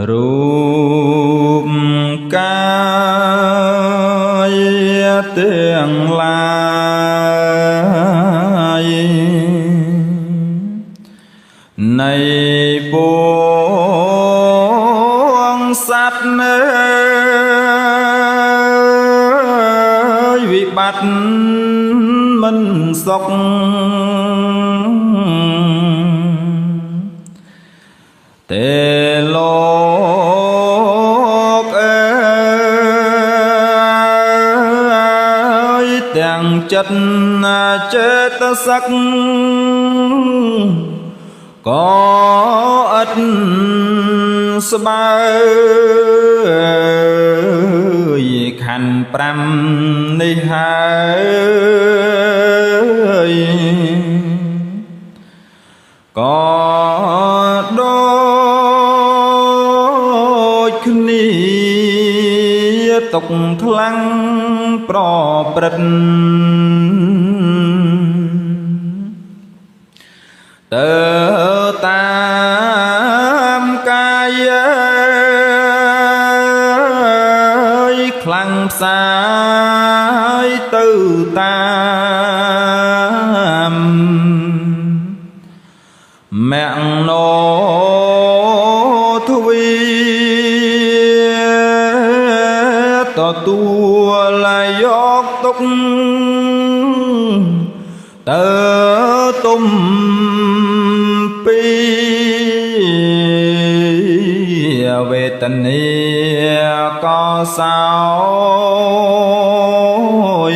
รูปกายเตียงลายในปวงสัตว์เนยวิบัติมันสกเตโลกទាំងចិត្តចេតសិកក៏ឥតស្បើយខណ្ឌ5នេះហើយក៏ដូចគ្នាទុកខ្លាំងប្រព្រឹត្តទៅតាមកាយខ្លាំងផ្សាយទៅតាមមនោទ្វីទទួលយកទុកទៅទុំពីវេទនាក៏សោយ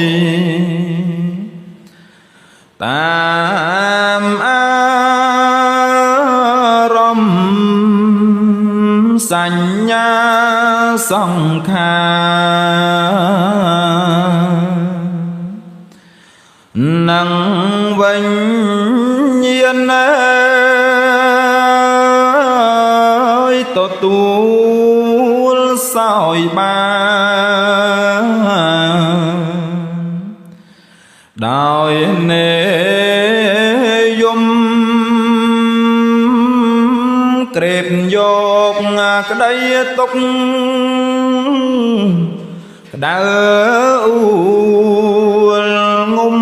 តាមអារម្មណ៍សញ្ញាសង្ខារនឹងវិញ្ញាណទទួលសោយបានដោយនេយមក្រេបយកក្តីទុកក្តៅអួលងុំ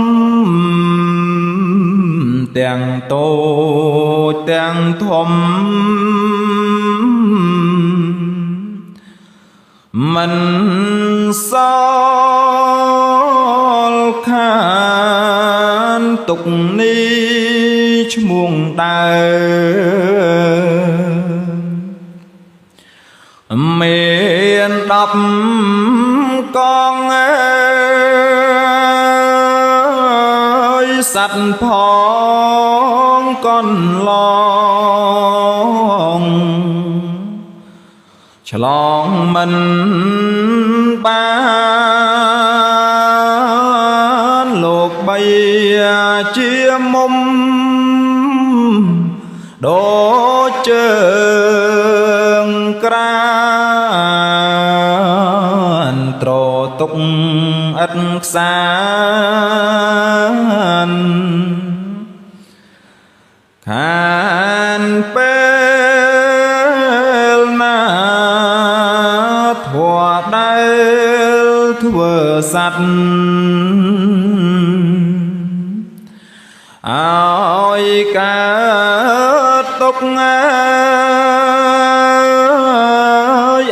ទាំងតូចទាំងធំមិនសល់ខានទុកនេះឈ្មោះដើមាន10កងសត្វផងកន្លងឆ្លងមិនបានលោកបីជាមុំដូចជើងក្រានត្រទុកឥតខ្សានខានពេលណាធัวដែលធ្វើសัตว์ឲ្យកើតទុក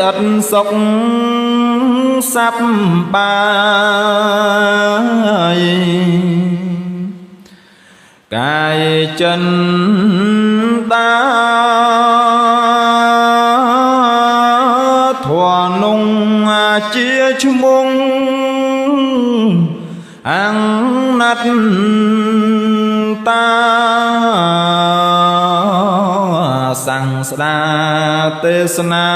អត់សុខសັບបាយកាយចិនតាធွာនុងជាឈ្មោះអង្គណាត់តាសង្ឃស្ដាទេសនា